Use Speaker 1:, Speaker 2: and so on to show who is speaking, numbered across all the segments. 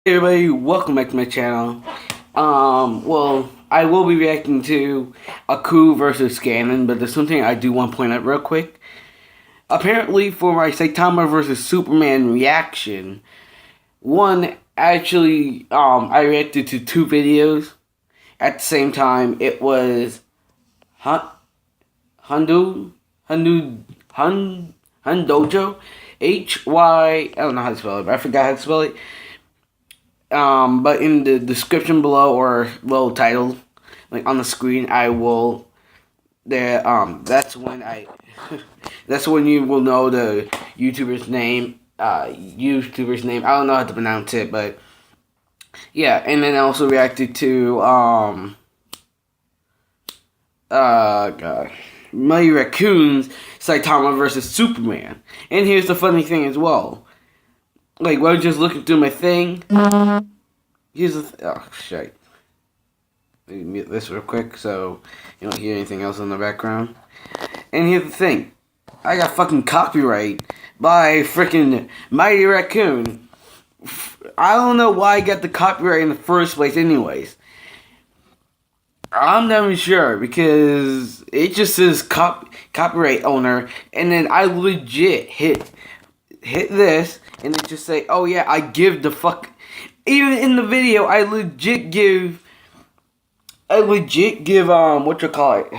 Speaker 1: Hey everybody, welcome back to my channel. Well, I will be reacting to Aku versus Ganon, but there's something I do want to point out real quick. Apparently, for my Saitama versus Superman reaction, I reacted to two videos at the same time. It was Hun Hundu Hundu Hun Hundojo I don't know how to spell it, but I forgot how to spell it. But in the description below or little title, like on the screen, I will. That's when I. That's when you will know the YouTuber's name. YouTuber's name. I don't know how to pronounce it, but yeah. And then I also reacted to God, Mighty Raccoon's Saitama versus Superman. And here's the funny thing as well. Like, while just looking through my thing, here's the oh shit. Let me mute this real quick so you don't hear anything else in the background. And here's the thing. I got fucking copyright by freaking Mighty Raccoon. I don't know why I got the copyright in the first place anyways. I'm not even sure because it just says copyright owner, and then I legit hit this and it just say, oh yeah, I give the fuck. Even in the video, I legit give what you call it,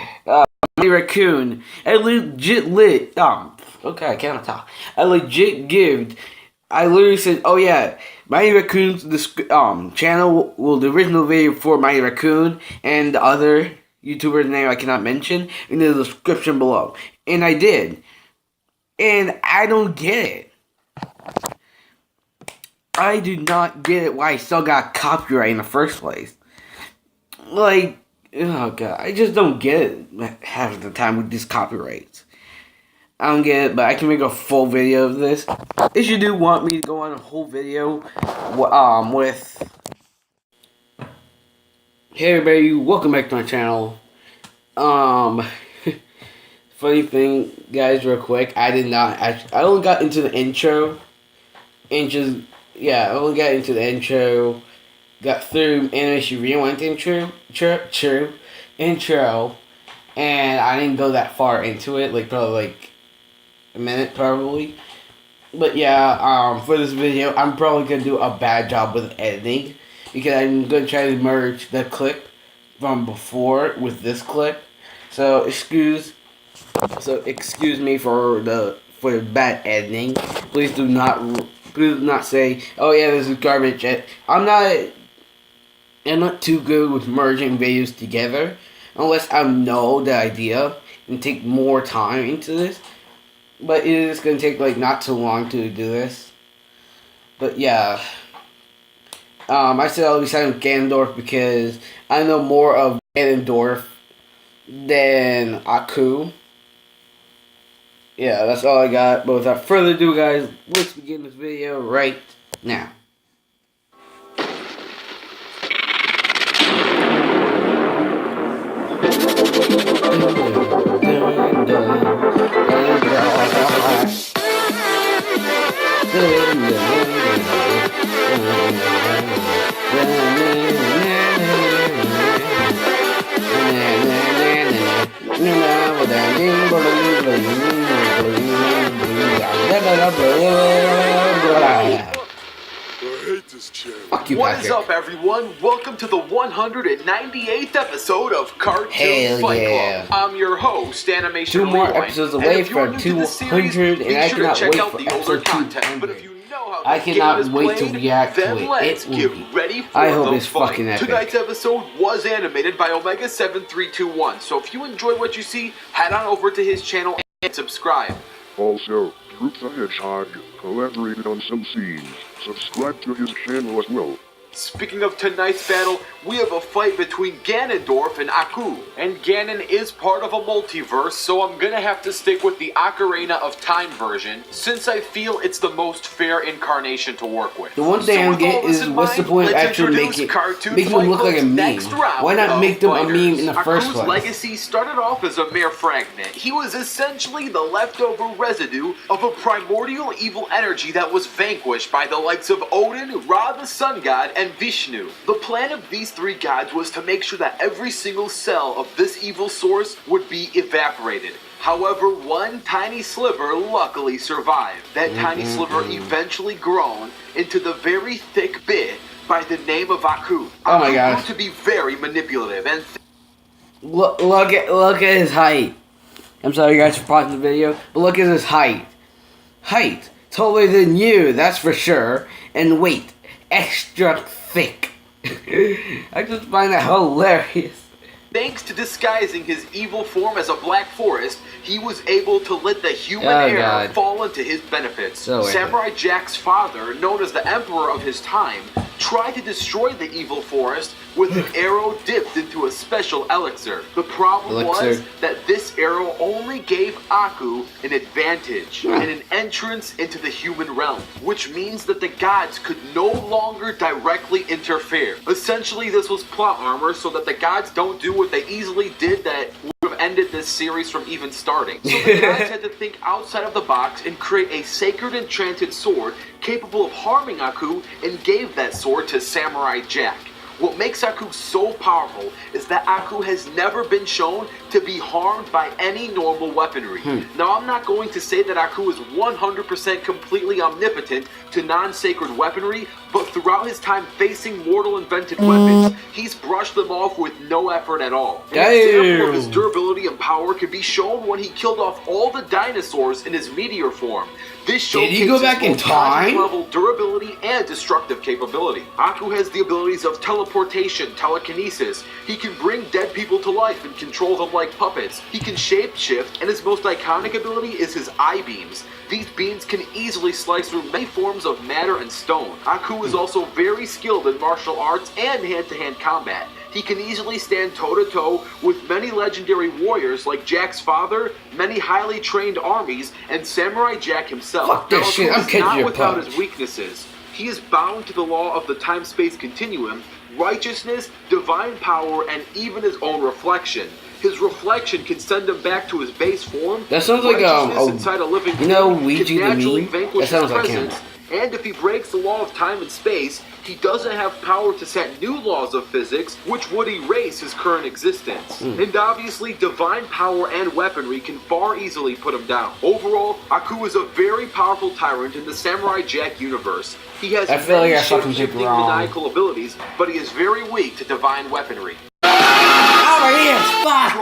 Speaker 1: Raccoon. I legit okay, I can't talk. I literally said, oh yeah, Mighty Raccoon's channel, well, the original video for Mighty Raccoon and the other YouTuber's name I cannot mention in the description below. And I did. And I don't get it. I do not get it why I still got copyright in the first place. Like, oh god, I just don't get it half the time with these copyrights. I don't get it, but I can make a full video of this. If you do want me to go on a whole video, with... Hey everybody, welcome back to my channel. Funny thing, guys, real quick, I only got into the intro, and I only got into the intro, got through Animation Rewind intro, and I didn't go that far into it, like, probably, like, a minute, probably. But, yeah, for this video, I'm probably gonna do a bad job with editing, because I'm gonna try to merge the clip from before with this clip, so excuse me for the bad editing. Please do not say, oh yeah, this is garbage. I'm not too good with merging videos together unless I know the idea and take more time into this. But it is gonna take like not too long to do this. But yeah. I said I'll be signing with Ganondorf because I know more of Ganondorf than Aku. Yeah, that's all I got. But without further ado, guys, let's begin this video right now.
Speaker 2: What is up, everyone? Welcome to the 198th episode of Cartoon Fight Club. I'm your host, Animation
Speaker 1: Two more
Speaker 2: Rewind.
Speaker 1: episodes away from 200, and I cannot wait for episode 200.
Speaker 2: But if you know how
Speaker 1: I cannot
Speaker 2: game is
Speaker 1: wait
Speaker 2: played,
Speaker 1: to react to
Speaker 2: then
Speaker 1: it.
Speaker 2: let's get ready for
Speaker 1: I hope
Speaker 2: the
Speaker 1: it's
Speaker 2: fight.
Speaker 1: fucking epic.
Speaker 2: Tonight's episode was animated by Omega7321, so if you enjoy what you see, head on over to his channel and subscribe.
Speaker 3: Also, Group the Hedgehog collaborated on some scenes. Subscribe to his channel as well.
Speaker 2: Speaking of tonight's battle, we have a fight between Ganondorf and Aku. And Ganon is part of a multiverse, so I'm gonna have to stick with the Ocarina of Time version, since I feel it's the most fair incarnation to work with.
Speaker 1: The one thing I don't get is what's the point of actually making them look like a meme? Why not make them a meme in the first place?
Speaker 2: Aku's legacy started off as a mere fragment. He was essentially the leftover residue of a primordial evil energy that was vanquished by the likes of Odin, Ra the Sun God, and Vishnu. The plan of these three gods was to make sure that every single cell of this evil source would be evaporated. However, one tiny sliver luckily survived. That tiny sliver eventually grown into the very thick bit by the name of Aku.
Speaker 1: Oh my gosh.
Speaker 2: Aku to be very manipulative and
Speaker 1: look at his height. I'm sorry guys for pausing the video, but look at his height. Height taller than you, that's for sure. And weight extra thick. I just find that hilarious.
Speaker 2: Thanks to disguising his evil form as a black forest, he was able to let the human air fall into his benefits. Samurai Jack's father, known as the Emperor of his time, tried to destroy the evil forest with an arrow dipped into a special elixir. The problem was that this arrow only gave Aku an advantage and an entrance into the human realm, which means that the gods could no longer directly interfere. Essentially, this was plot armor so that the gods don't do what they easily did that would have ended this series from even starting. So the gods had to think outside of the box and create a sacred enchanted sword capable of harming Aku, and gave that sword to Samurai Jack. What makes Aku so powerful is that Aku has never been shown to be harmed by any normal weaponry. Now, I'm not going to say that Aku is 100% completely omnipotent to non-sacred weaponry, but throughout his time facing mortal invented weapons, he's brushed them off with no effort at all. An example of his durability and power can be shown when he killed off all the dinosaurs in his meteor form. This showcases
Speaker 1: Did he go back in time?
Speaker 2: Level durability and destructive capability. Aku has the abilities of teleportation, telekinesis. He can bring dead people to life and control them like puppets. He can shapeshift, and his most iconic ability is his eye beams. These beams can easily slice through many forms of matter and stone. Aku is also very skilled in martial arts and hand-to-hand combat. He can easily stand toe-to-toe with many legendary warriors like Jack's father, many highly trained armies, and Samurai Jack himself.
Speaker 1: Fuck this shit, I'm kidding you.
Speaker 2: Not without his weaknesses. He is bound to the law of the time-space continuum, righteousness, divine power, and even his own reflection. His reflection can send him back to his base form.
Speaker 1: That sounds like
Speaker 2: inside a living
Speaker 1: Ouija the meme? That sounds like him.
Speaker 2: And if he breaks the law of time and space, he doesn't have power to set new laws of physics, which would erase his current existence. And obviously, divine power and weaponry can far easily put him down. Overall, Aku is a very powerful tyrant in the Samurai Jack universe. He has many shape-shifting maniacal abilities, but he is very weak to divine weaponry.
Speaker 1: Fuck!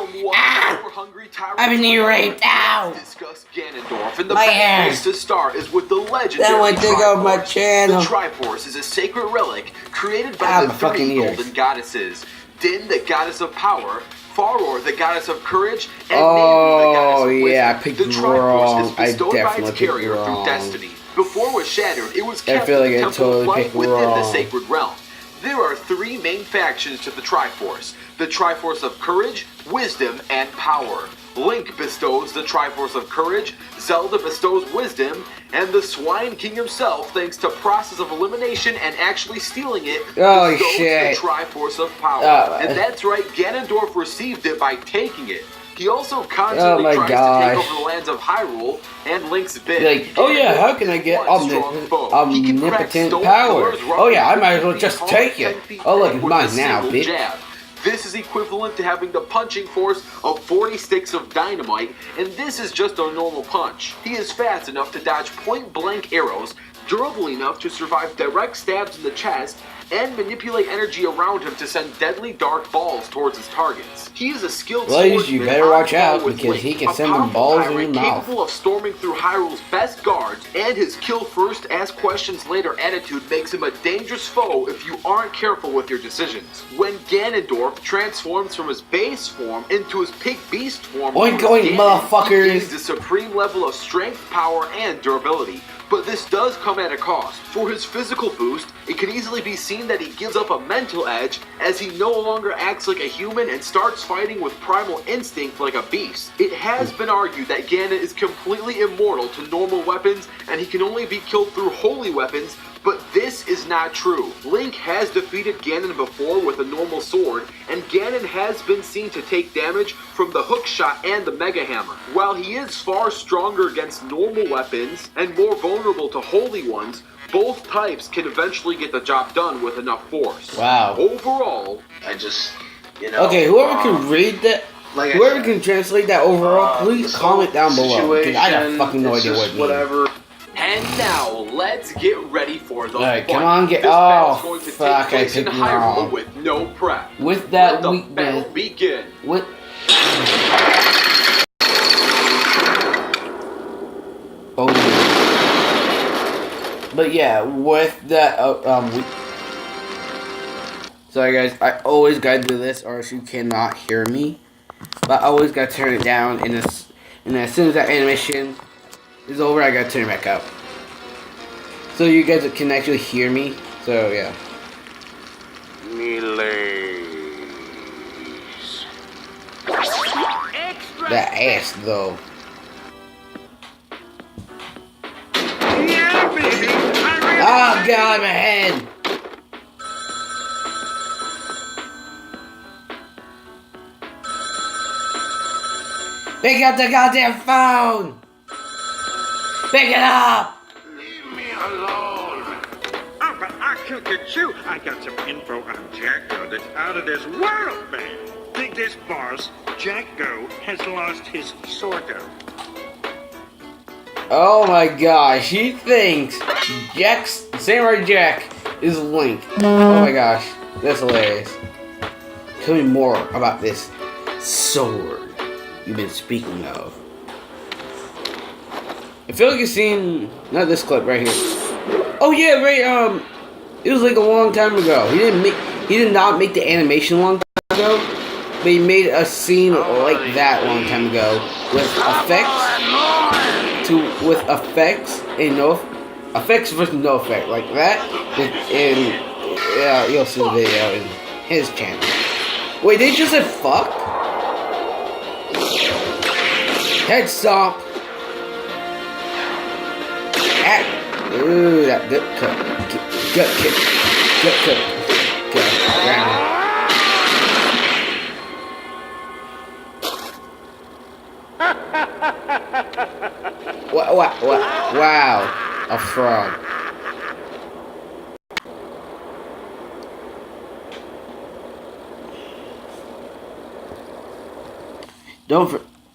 Speaker 1: I've been raped. Ow!
Speaker 2: Discuss Ganondorf, and the best place to start is with the legendary
Speaker 1: Triforce.
Speaker 2: The Triforce is a sacred relic created by the three golden goddesses: Din, the goddess of power; Faror, the goddess of courage; and Nehru, the goddess of wisdom.
Speaker 1: I picked
Speaker 2: the Triforce is bestowed by its
Speaker 1: picked
Speaker 2: carrier through destiny. Before it was shattered, it was kept
Speaker 1: in
Speaker 2: the temple of light within the sacred realm. There are three main factions to the Triforce: the Triforce of courage, wisdom, and power. Link bestows the Triforce of courage, Zelda bestows wisdom, and the Swine King himself, thanks to process of elimination and actually stealing it, bestows the Triforce of power. And that's right, Ganondorf received it by taking it. He also constantly tries to take over the lands of Hyrule and Link's bid.
Speaker 1: How can I get omnipotent power? I might as well just take it. Oh, look, it's mine now, bitch.
Speaker 2: Jab. This is equivalent to having the punching force of 40 sticks of dynamite, and this is just a normal punch. He is fast enough to dodge point-blank arrows, durable enough to survive direct stabs in the chest, and manipulate energy around him to send deadly dark balls towards his targets. He is a skilled swordsman.
Speaker 1: You better watch out because he can send them balls in your mouth.
Speaker 2: Capable of storming through Hyrule's best guards, and his kill first, ask questions later attitude makes him a dangerous foe if you aren't careful with your decisions. When Ganondorf transforms from his base form into his pig beast form,
Speaker 1: motherfuckers!
Speaker 2: He gains a supreme level of strength, power, and durability. But this does come at a cost. For his physical boost, it can easily be seen that he gives up a mental edge as he no longer acts like a human and starts fighting with primal instinct like a beast. It has been argued that Ganon is completely immortal to normal weapons and he can only be killed through holy weapons, but this is not true. Link has defeated Ganon before with a normal sword, and Ganon has been seen to take damage from the hook shot and the Mega Hammer. While he is far stronger against normal weapons and more vulnerable to holy ones, both types can eventually get the job done with enough force.
Speaker 1: Wow.
Speaker 2: Overall,
Speaker 3: I just, you know...
Speaker 1: Okay, whoever can read that, like whoever can translate that overall, please comment down below, because I have fucking no idea what it means.
Speaker 3: Whatever.
Speaker 2: And now, let's get ready for the
Speaker 1: Alright,
Speaker 2: fight.
Speaker 1: come on, get...
Speaker 2: This battle's
Speaker 1: Oh,
Speaker 2: going to
Speaker 1: fuck,
Speaker 2: take
Speaker 1: I
Speaker 2: place in
Speaker 1: picked
Speaker 2: Hyrule
Speaker 1: wrong.
Speaker 2: with no prep.
Speaker 1: With that
Speaker 2: Let the
Speaker 1: weakness...
Speaker 2: battle begin.
Speaker 1: With... Oh, but yeah, with that, sorry guys, I always gotta do this or else you cannot hear me. But I always gotta turn it down, and as soon as that animation is over, I gotta turn it back up. So you guys can actually hear me, so yeah. That ass though.
Speaker 4: Yeah, baby.
Speaker 1: Oh god, my head! Pick up the goddamn phone! Pick it up!
Speaker 4: Leave me alone. Oh, but I could get you. I got some info on Jacko that's out of this world, man. Dig this, boss. Jacko has lost his Sordo.
Speaker 1: Oh my gosh, he thinks Samurai Jack is Link. Oh my gosh, that's hilarious. Tell me more about this sword you've been speaking of. I feel like you've seen, not this clip right here. Oh yeah, right, it was like a long time ago. He did not make the animation a long time ago, but he made a scene like that a long time ago with effects and no effects versus no effect like that. And you'll see the video in his channel. Wait, they just said fuck? Head stomp. Ooh, that gut cut. Gut kick. Gut cut. What? Wow. A frog.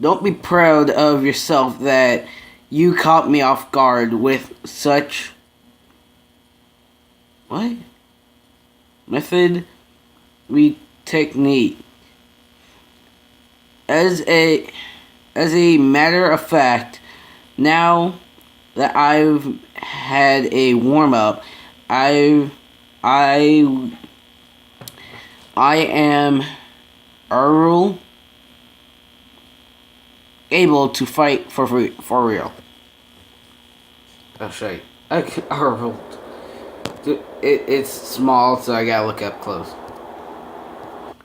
Speaker 1: Don't be proud of yourself that you caught me off guard with such method technique. As a matter of fact, now that I've had a warm up, I am able to fight for real. I'll show you. It's small, so I gotta look up close.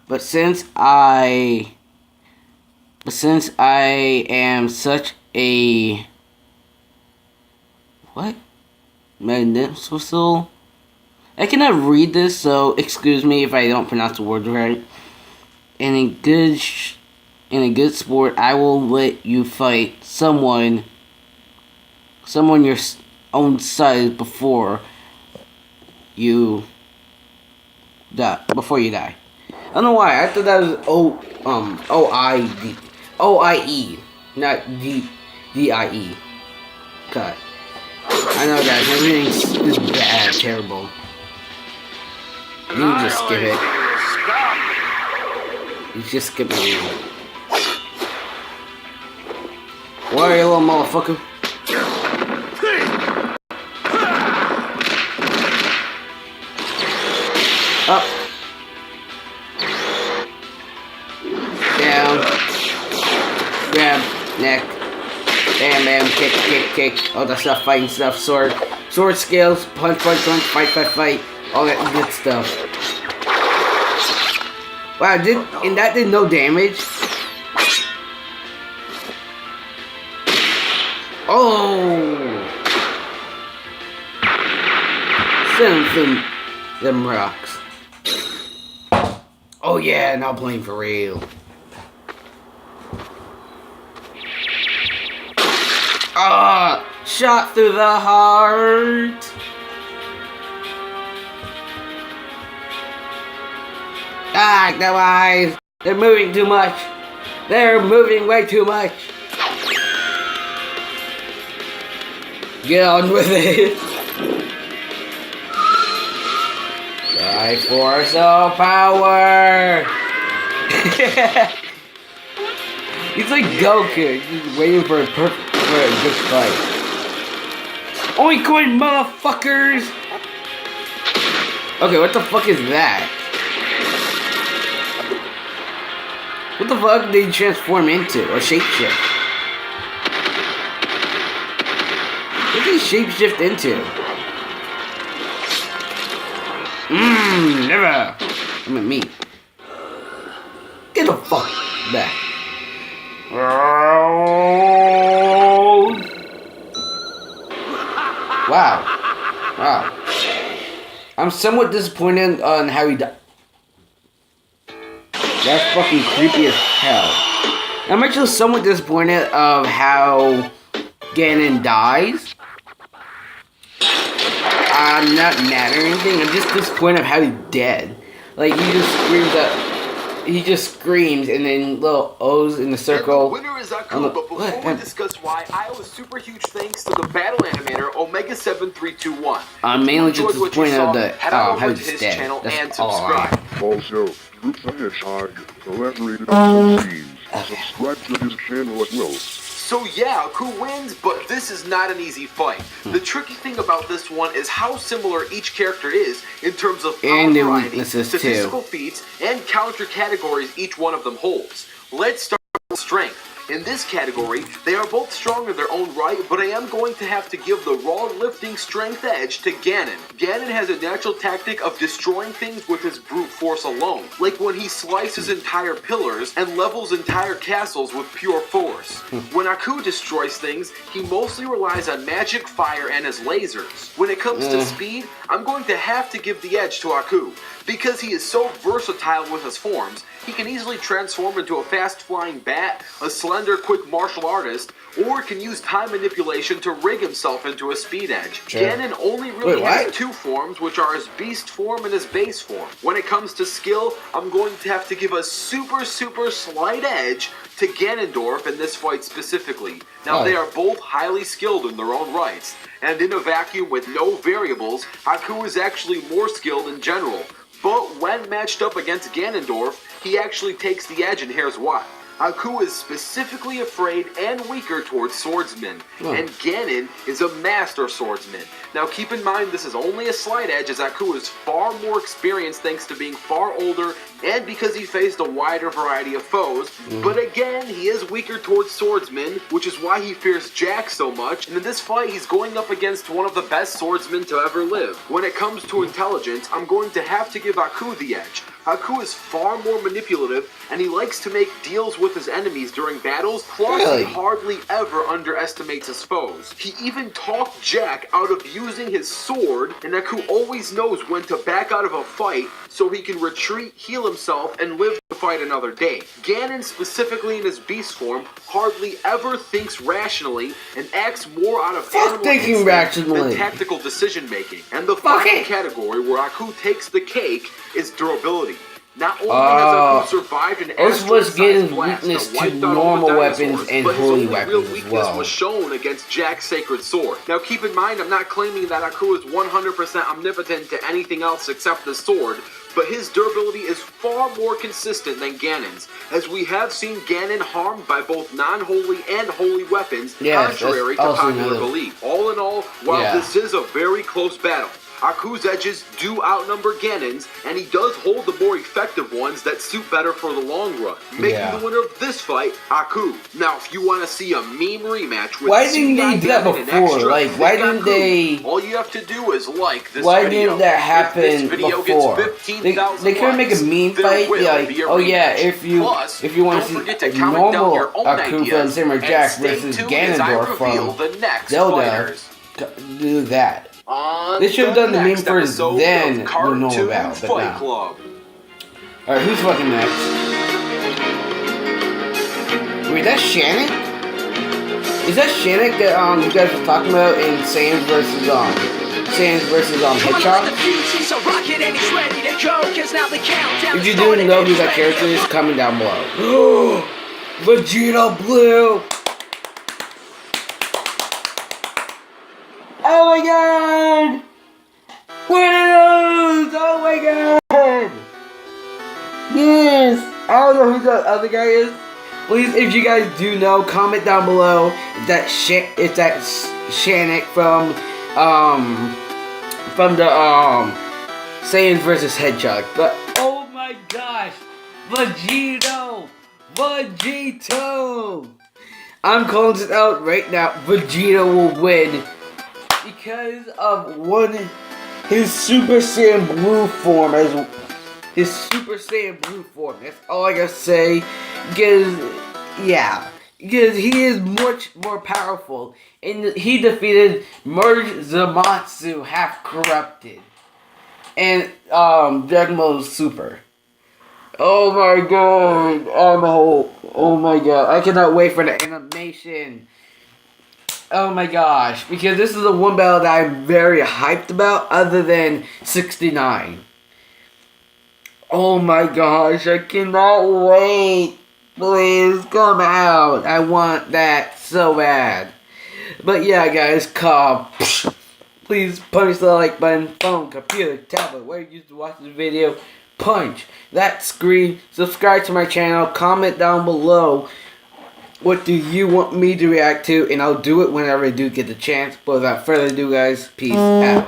Speaker 1: But since I am such a magnificent, I cannot read this, so excuse me if I don't pronounce the words right. And in a good sport, I will let you fight someone your own size before you die. I don't know why. I thought that was O-I-E, not D-I-E. God. I know, guys. Everything is bad, terrible. You can just skip it. You just skip it. What are you, little motherfucker? Up. Down. Grab. Neck. Bam, bam, kick. All the stuff, fighting stuff, sword skills, punch, fight. All that good stuff. Wow, and that did no damage? Oh! Send them rocks. Oh yeah, now playing for real. Ah! Shot through the heart! Ah, no eyes! They're moving too much! They're moving way too much! Get on with it! Triforce of power! He's like Goku, just waiting for a good fight. Oink, motherfuckers! Okay, what the fuck is that? What the fuck did he transform into? Or shapeshift? What did he shapeshift into? Never! I'm at me. Get the fuck back. Wow. I'm somewhat disappointed on how he died. That's fucking creepy as hell. I'm actually somewhat disappointed of how Ganon dies. I'm not mad or anything. I'm just disappointed of how he's dead. Like he just screams and then little O's in the circle.
Speaker 2: And the winner is Aku, but before we discuss why, I owe a super huge thanks to the battle animator Omega7321.
Speaker 1: I'm mainly just disappointed of how he's dead.
Speaker 2: Channel
Speaker 1: That's
Speaker 2: and
Speaker 1: all
Speaker 2: subscribe.
Speaker 5: Also, Groups the Hedgehog collaborated on the teams. Subscribe to his channel as well.
Speaker 2: So yeah, Aku wins, but this is not an easy fight. The tricky thing about this one is how similar each character is in terms of power variety, statistical feats, and counter categories each one of them holds. Let's start with strength. In this category, they are both strong in their own right, but I am going to have to give the raw lifting strength edge to Ganon. Ganon has a natural tactic of destroying things with his brute force alone, like when he slices entire pillars and levels entire castles with pure force. When Aku destroys things, he mostly relies on magic, fire, and his lasers. When it comes to speed, I'm going to have to give the edge to Aku. Because he is so versatile with his forms, he can easily transform into a fast-flying bat, a slender, quick martial artist, or can use time manipulation to rig himself into a speed edge. Sure. Ganon only really has two forms, which are his beast form and his base form. When it comes to skill, I'm going to have to give a super slight edge to Ganondorf in this fight specifically. Now they are both highly skilled in their own rights, and in a vacuum with no variables, Aku is actually more skilled in general. But when matched up against Ganondorf, he actually takes the edge, and here's why. Aku is specifically afraid and weaker towards swordsmen, and Ganon is a master swordsman. Now keep in mind this is only a slight edge, as Aku is far more experienced thanks to being far older and because he faced a wider variety of foes, but again he is weaker towards swordsmen, which is why he fears Jack so much, and in this fight he's going up against one of the best swordsmen to ever live. When it comes to intelligence, I'm going to have to give Aku the edge. Aku is far more manipulative, and he likes to make deals with his enemies during battles, plus he hardly ever underestimates his foes. He even talked Jack out of using his sword, and Aku always knows when to back out of a fight so he can retreat, heal himself, and live to fight another day. Ganon, specifically in his beast form, hardly ever thinks rationally and acts more out of animal instinct than tactical decision making. And the final category where Aku takes the cake is durability. Not only has Aku survived an asteroid-sized blast that wiped out all the dinosaurs, but his only real weakness was shown against Jack's sacred sword. Now keep in mind, I'm not claiming that Aku is 100% omnipotent to anything else except the sword, but his durability is far more consistent than Ganon's, as we have seen Ganon harmed by both non-holy and holy weapons, contrary to popular belief. All in all, while this is a very close battle, Aku's edges do outnumber Ganon's, and he does hold the more effective ones that suit better for the long run, making the winner of this fight Aku. Now, if you want to see a meme rematch with
Speaker 1: why didn't they do that before? Like, why didn't they?
Speaker 2: All you have to do is like this
Speaker 1: why
Speaker 2: video.
Speaker 1: Didn't that happen before? They couldn't make a meme fight. Like, oh yeah, if you want to see normal Aku from Samurai Jack versus Ganondorf from Zelda, do that. They should have done the meme first, then we'll know about. But now. Alright, who's fucking next? Wait, that's Shannon? Is that Shannon that you guys were talking about in Sans versus Hedgehog? If you didn't know who that character is, comment down below. Vegeta Blue! Oh my god! Winners! Oh my god! Yes! I don't know who the other guy is. Please, if you guys do know, comment down below if that Shannon from the Saiyans vs Hedgehog. But oh my gosh! Vegito! I'm calling this out right now. Vegeta will win. Because of his Super Saiyan Blue form, That's all I gotta say. Because he is much more powerful, and he defeated Merge Zamasu, half corrupted, and Dragon Ball Super. Oh my god! Oh my god! I cannot wait for the animation. Oh my gosh, because this is the one battle that I'm very hyped about, other than 69. Oh my gosh, I cannot wait. Please come out. I want that so bad. But yeah, guys, please punch the like button, phone, computer, tablet, where you used to watch this video. Punch that screen, subscribe to my channel, comment down below. What do you want me to react to? And I'll do it whenever I do get the chance. But without further ado, guys, peace out.